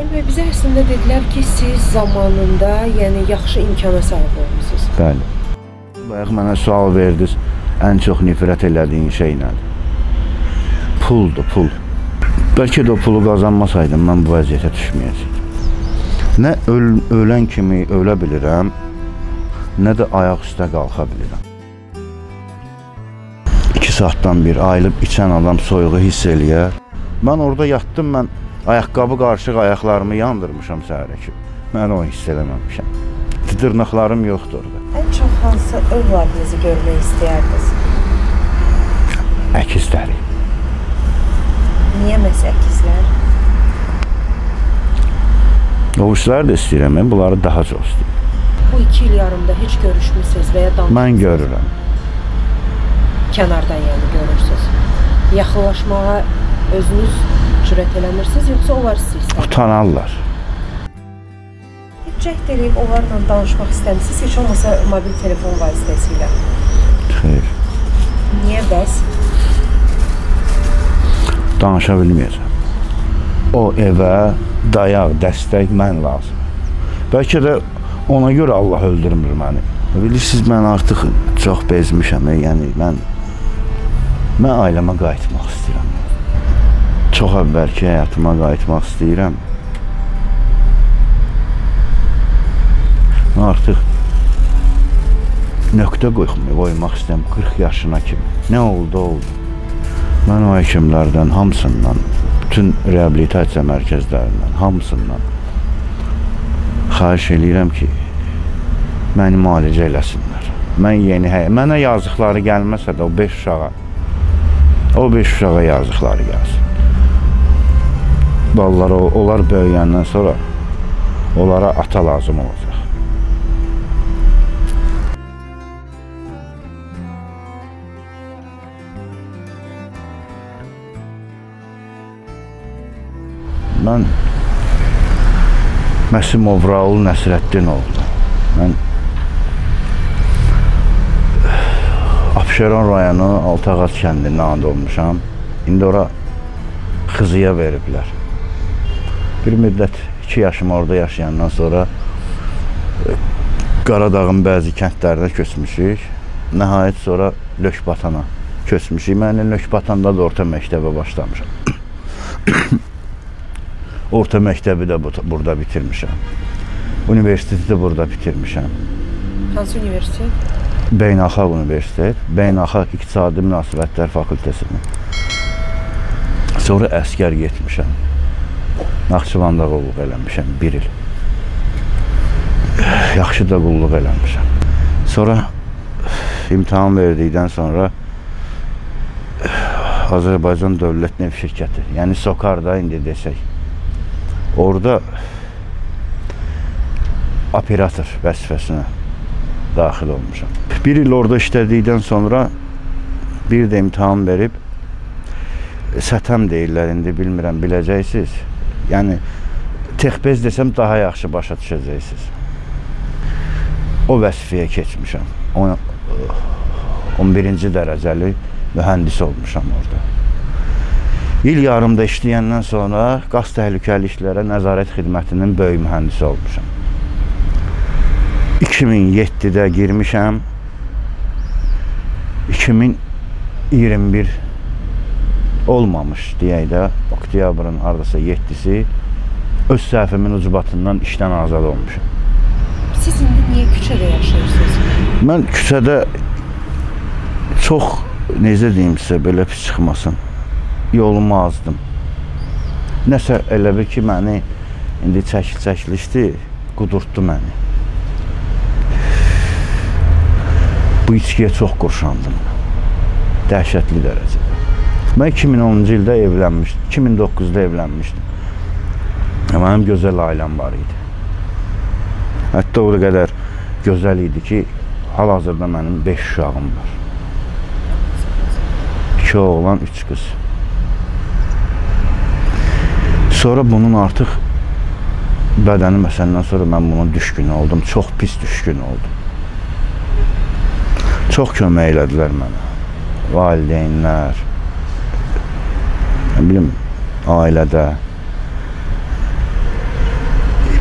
İsmail bəy, bizə əslində dedilər ki, siz zamanında yaxşı imkana sahib olmuşsunuz. Bəli. Bayaq mənə sual verdiniz, ən çox nifrət elədiyin şey nədir? Puldur, pul. Bəlkə də o pulu qazanmasaydım, mən bu vəziyyətə düşməyəcəkdim. Nə ölən kimi ölə bilirəm, nə də ayaq üstə qalxa bilirəm. 2 saatdan bir ayılıb içən adam soyuğu hiss eləyər. Mən orada yatdım, mən ayaqqabı qarışıq ayaqlarımı yandırmışam səhərə ki. Mən o hiss eləməmişəm. Dırnaqlarım yoxdur orada. Ən çox hansı övladınızı görmək istəyərdiniz? Əkizləri. Niyə məhz əkizlər? Oğuzları da istəyirəm, mən bunları daha çox istəyirəm. Bu 2 il yarımda heç görüşmüsünüz və ya danışmısınız? Mən görürəm. Kənardan görürsünüz. Yaxınlaşmağa özünüz cürət eləmirsiniz, yoxsa onlar sizi istəyir? Utanarlar. Heç cəhd eləyib onlarla danışmaq istəmişsiniz, heç olmasa mobil telefon vasitəsilə? Xeyr. Niyə bəs? Danışa bilməyəcəm. O evə dayaq, dəstək mən lazım. Bəlkə də ona görə Allah öldürmür məni. Bilirsiniz, mən artıq çox bezmişəm. Yəni, mən ailəmə qayıtmaq istəyirəm. Çox əvvəlki həyatıma qayıtmaq istəyirəm. Artıq nöqtə qoymaq istəyirəm 40 yaşına kimi. Nə oldu, oldu. Mən o həkimlərdən, hamısından, bütün reabilitasiya mərkəzlərindən, hamısından xahiş eləyirəm ki, məni müalicə eləsinlər. Mənə yazıqları gəlməsə də o 5 uşağa yazıqları gəlsin. Onlar böyüyəndən sonra onlara ata lazım olacaq. Mən Məsimov Raul Nəsrəddin oğlu. Mən Abşeron rayonu Altağac kəndində anadan olmuşam. İndi ora Xızıya veriblər. Bir müddət 2 yaşım orada yaşayandan sonra Qaradağın bəzi kəndlərinə köçmüşük. Nəhayət sonra Lökbatana köçmüşük. Mən Lökbatanda da orta məktəbə başlamışam. Orta məktəbi də burada bitirmişəm. Universiteti də burada bitirmişəm. Hansı universitet? Beynəlxalq Universitet, Beynəlxalq İqtisadi Münasibətlər Fakültəsini. Sonra əskər getmişəm. Naxçıvanda qulluq eləmişəm 1 il. Yaxşı da qulluq eləmişəm. Sonra imtahan verdikdən sonra Azərbaycan Dövlət Neft Şirkəti, yəni SOKAR-da indi desək, orada operator vəzifəsinə daxil olmuşam. 1 il orada işlədikdən sonra bir də imtahan verib, sətəm deyirlər, indi bilmirəm, biləcəksiniz. Yəni, texbez desəm daha yaxşı başa düşəcəksiniz. O vəzifəyə keçmişəm. 11-ci dərəcəli mühəndis olmuşam orada. İl yarımda işləyəndən sonra qaz təhlükəli işlərə nəzarət xidmətinin böyük mühəndisi olmuşam. 2007-də girmişəm, 2021 olmamış deyək də, oktyabrın hardasa 7-si öz səhvimin ucbatından işdən azad olmuşam. Siz indi niyə küçədə yaşayırsınız? Mən küçədə çox, necə deyim sizə, belə pis çıxmasın, yolumu azdım. Nəsə elə bir ki, məni indi çəkilişdi, qudurtdu məni. Bu içkiyə çox qurşandım. Dəhşətli dərəcədə. Mən 2010-cu ildə evlənmişdim, 2009-da evlənmişdim. Mənim gözəl ailəm var idi. Hətta o qədər gözəl idi ki, hal-hazırda mənim 5 uşağım var. 2 oğlan, 3 qız. Sonra bunun artıq bədəni məsələdən sonra mən bunun düşkün oldum. Çox pis düşkün oldum. Çox kömək elədilər mənə. Valideynlər, nə bilim, ailədə.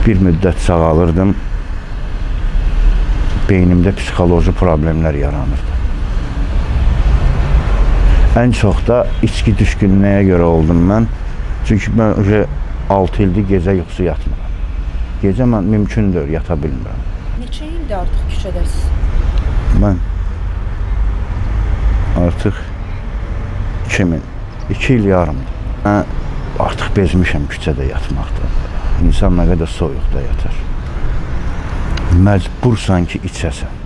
Bir müddət sağalırdım. Beynimdə psixoloji problemlər yaranırdı. Ən çox da içki düşkünlüğe görə oldum mən. Çünki mən 6 ildir gecə yuxusu yatmıram. Gecə mən mümkündür, yata bilmirəm. Neçə ildir artıq küçədəsiz? Mən artıq 2 il yarımdır. Mən artıq bezmişəm küçədə yatmaqdan. İnsan nə qədər soyuqda yatar. Məcbursan ki, içəsən.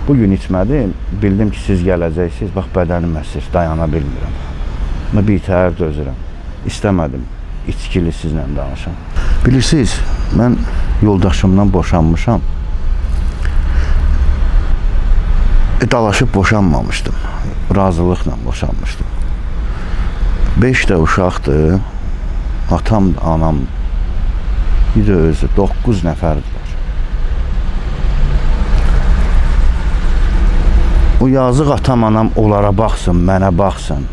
Bugün içmədim, bildim ki, siz gələcəksiniz, bax bədənim əsir, dayana bilmirəm. Mən bir təhər dözürəm. İstəmədim, içkili sizlə danışam. Bilirsiniz, mən yoldaşımdan boşanmışam. Dalaşıb boşanmamışdım. Razılıqla boşanmışdım. 5 də uşaqdır. Atam, anam, bir də özü 9 nəfərdirlər. O yazıq atam, anam onlara baxsın, mənə baxsın.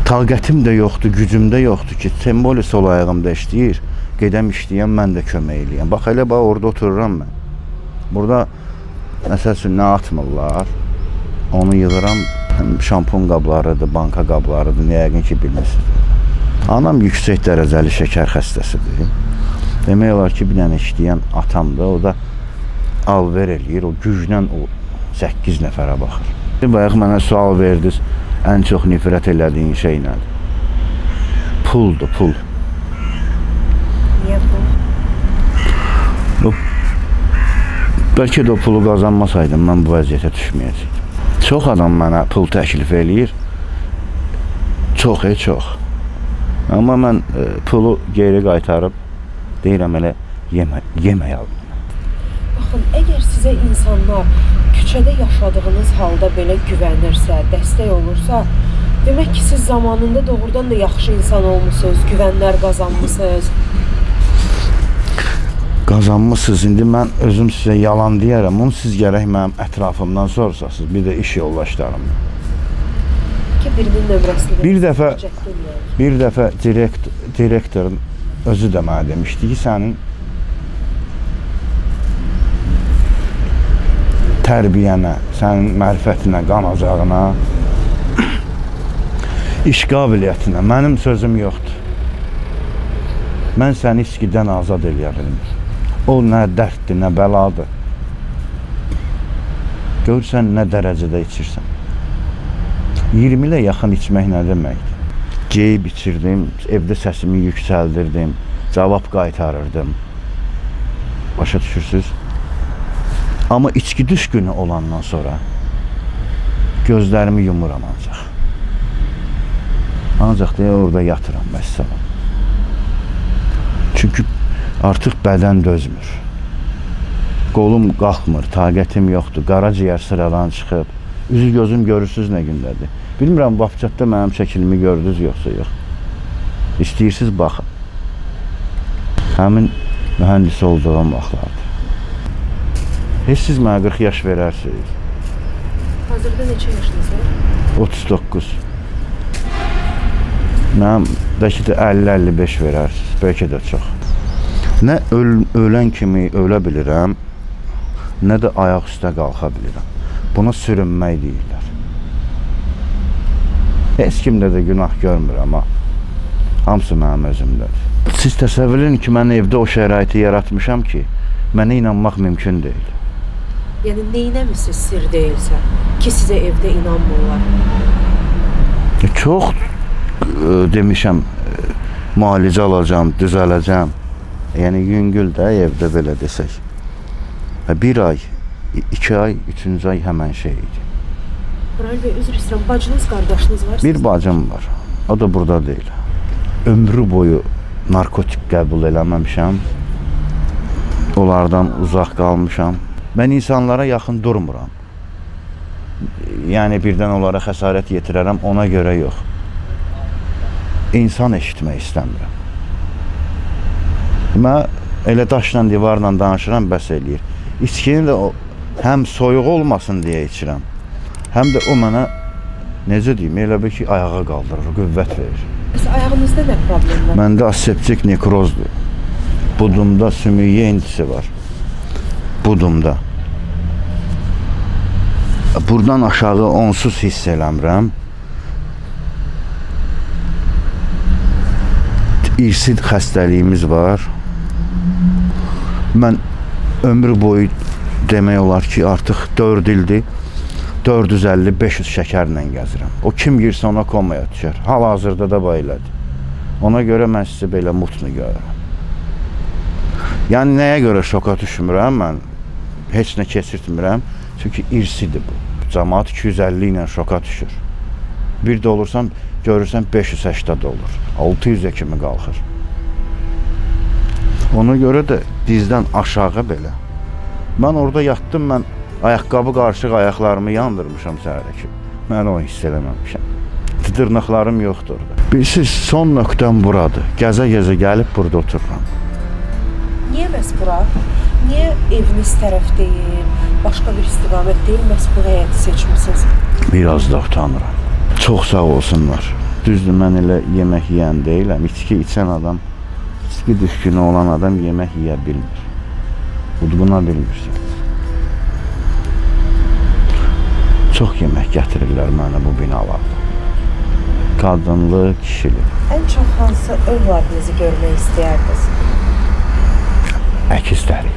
Taqətim də yoxdur, gücüm də yoxdur ki, semboli sol ayağımda işləyir. Gedəm işləyəm, mən də kömək eləyəm. Bax, elə bax, orada otururam mən. Burada, məsəl üçün, nə atmırlar? Onu yığıram, şampun qablarıdır, banka qablarıdır, nə yəqin ki, bilmirsiniz. Anam yüksək dərəcəli şəkər xəstəsidir. Demək olar ki, bir dənə işləyən atam da, o da alver eləyir, o güclə o 8 nəfərə baxır. Bayaq mənə sual verdiniz, ən çox nifrət elədiyin şey nədir? Puldur, pul. Niyə pul? Bəlkə də o pulu qazanmasaydım, mən bu vəziyyətə düşməyəcəkdim. Çox adam mənə pul təklif eləyir. Çox, çox. Amma mən pulu geri qaytarıb deyirəm, elə yeməyəm. Baxın, əgər sizə insanlar küçədə yaşadığınız halda belə güvənirsə, dəstək olursa, demək ki, siz zamanında doğrudan da yaxşı insan olmuşsunuz, güvənlər qazanmışsınız. Qazanmışsınız. İndi mən özüm sizə yalan deyərəm. Onu siz gərək mənim ətrafımdan sorsasınız. Bir də iş yoldaşlarımdan. Ki, birinin nömrəsini bir dəfə direktorun özü də mənə demişdi ki, sənin tərbiyənə, sənin mərifətinə, qanacağına, iş qabiliyyətinə mənim sözüm yoxdur. Mən səni içkidən azad eləyə bilmir. O nə dərddir, nə bəladır. Görsən nə dərəcədə içirsən. 20 ilə yaxın içmək nə deməkdir? Geyib içirdim, evdə səsimi yüksəldirdim, cavab qaytarırdım. Başa düşürsünüz? Amma içki düşkünü olandan sonra gözlərimi yumuram ancaq. Ancaq deyə orada yatıram, vəssalam. Çünki artıq bədən dözmür. Qolum qalxmır, taqətim yoxdur, qaraciyər sıradan çıxıb. Üzü gözüm görürsünüz nə gündədir. Bilmirəm, Vapcatda mənim şəklimi gördünüz yoxsa yox. İstəyirsiniz, baxın. Həmin mühəndis olduğum vaxtlardır. Heç siz mənə 40 yaş verərsiniz. Hazırda neçə yaşınız var? 39. Mənim bəlkə də 50-55 verərsiniz, bəlkə də çox. Nə ölən kimi ölə bilirəm, nə də ayaq üstə qalxa bilirəm. Buna sürünmək deyirlər. Heç kimdə də günah görmür, amma hamısı mənim özümdədir. Siz təsəvvür edin ki, mən evdə o şəraiti yaratmışam ki, mənə inanmaq mümkün deyil. Yəni, neynəmişsiniz sir deyilsə ki, sizə evdə inanmırlar? Çox demişəm, müalicə alacağım, düzələcəm. Yəni, yüngül də evdə belə desək. 1 ay, 2 ay, 3-cü ay həmən şey idi. Rahil bəy, üzr istəyirəm, bacınız, qardaşınız var? Bir bacım var, o da burada deyil. Ömrü boyu narkotik qəbul eləməmişəm. Onlardan uzaq qalmışam. Mən insanlara yaxın durmuram. Yəni, birdən onlara xəsarət yetirərəm, ona görə yox. İnsan eşitmək istəmirəm. Mən elə daşla, divarla danışıram, bəs eləyir. İçkini də həm soyuq olmasın deyə içirəm, həm də o mənə, necə deyim, elə bir ki, ayağa qaldırır, qüvvət verir. Ayağınızda nə problem var? Məndə aseptik nekrozdur. Budumda sümüyye indisi var. Budumda. Buradan aşağı onsuz hiss eləmirəm. İrsi xəstəliyimiz var. Mən ömrü boyu demək olar ki, artıq 4 ildir 450-500 şəkərlə gəzirəm. O kim girsə ona komaya düşər. Hal-hazırda da belədir. Ona görə mən sizi belə mutlu görürəm. Yəni nəyə görə şoka düşmürəm mən? Heç nə keçirtmirəm. Çünki irsidir bu. Cəmaat 250 ilə şoka düşür. Bir də olursan, görürsən 580 olur. 600-ə kimi qalxır. Ona görə də dizdən aşağı belə. Mən orada yatdım, mən ayaqqabı qarışıq ayaqlarımı yandırmışam səhərə. Mən o hiss eləməmişəm. Dırnaqlarım yoxdur orada. Bilirsiniz, son nöqtəm buradır. Gəzə-gəzə gəlib burada otururam. Niyə məhz bura? Niyə eviniz tərəf deyil, başqa bir istiqamət deyil, məhz bu həyəti seçmişsiniz? Biraz da utanıram. Çox sağ olsunlar. Düzdür, mən elə yemək yeyən deyiləm. İçki içən adam, içki düşkünü olan adam yemək yeyə bilmir. Udquna bilmirsən. Çox yemək gətirirlər mənə bu binalarda. Qadınlı, kişili. Ən çox hansı övladınızı görmək istəyərdiniz? Əkizləri.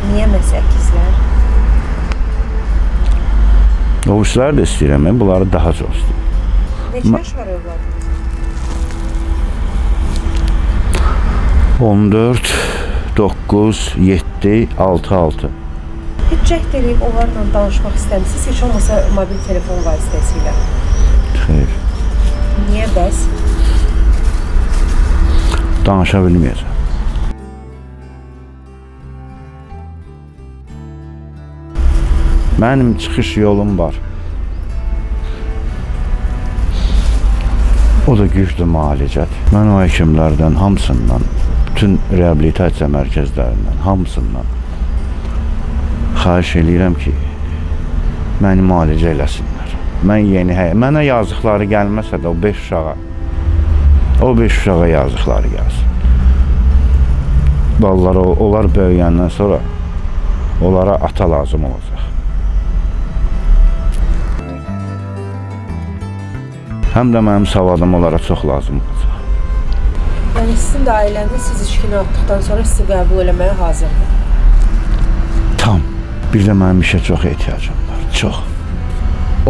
Niyə məhz əkizlər? Oğuzlar da istəyirəm, bunları daha çox istəyirəm. Neçə yaş var övladınız? 14, 9, 7, 6, 6. Heç cəhd edib onlarla danışmaq istəmişsiniz, heç olmasa mobil telefon vasitəsilə? Xeyr. Niyə bəs? Danışa bilməyəcəm. Mənim çıxış yolum var. O da güclü müalicədir. Mən o həkimlərdən hamısından, bütün reabilitasiya mərkəzlərindən hamısından xahiş eləyirəm ki, məni müalicə eləsinlər. Mən mənə yazıqları gəlməsə də o 5 uşağa yazıqları gəlsin. Vallahi onlar böyüyəndən sonra onlara ata lazım olacaq. Həm də mənim savadım onlara çox lazım olacaq. Yəni sizin də ailəniz siz içkini atdıqdan sonra sizi qəbul eləməyə hazırdır? Tam. Bir də mənim işə çox ehtiyacım var. Çox.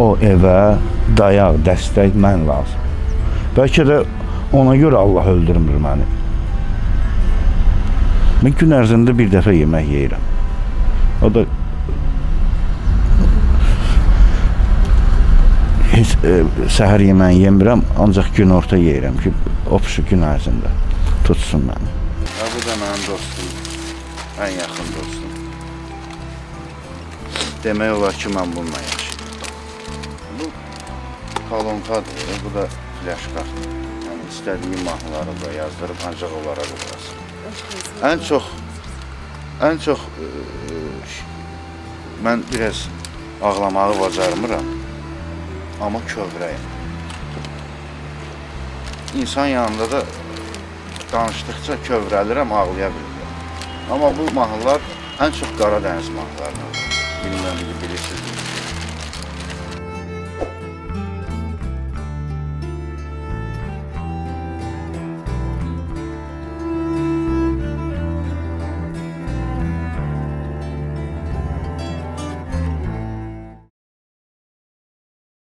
O evə dayaq, dəstək mən lazım. Bəlkə də ona görə Allah öldürmür məni. Mən gün ərzində bir dəfə yemək yeyirəm. O da heç səhər yeməyi yemirəm, ancaq gün orta yeyirəm ki, opşu gün ərzində tutsun məni. Bu da mənim dostum, ən yaxın dostum. Demək olar ki, mən bununla yaşayım. Bu kolonkadır, bu da flash kart. Yəni, istədiyim mahnıları da yazdırıb, ancaq onlara qoyasın. Ən çox mən biraz ağlamağı bacarmıram. Amma kövrəyim. İnsan yanında da danışdıqca kövrəlirəm, ağlaya bilmirəm. Amma bu mahnılar ən çox Qaradəniz mahnılarıdır. Bilməm ki, bilirsiniz.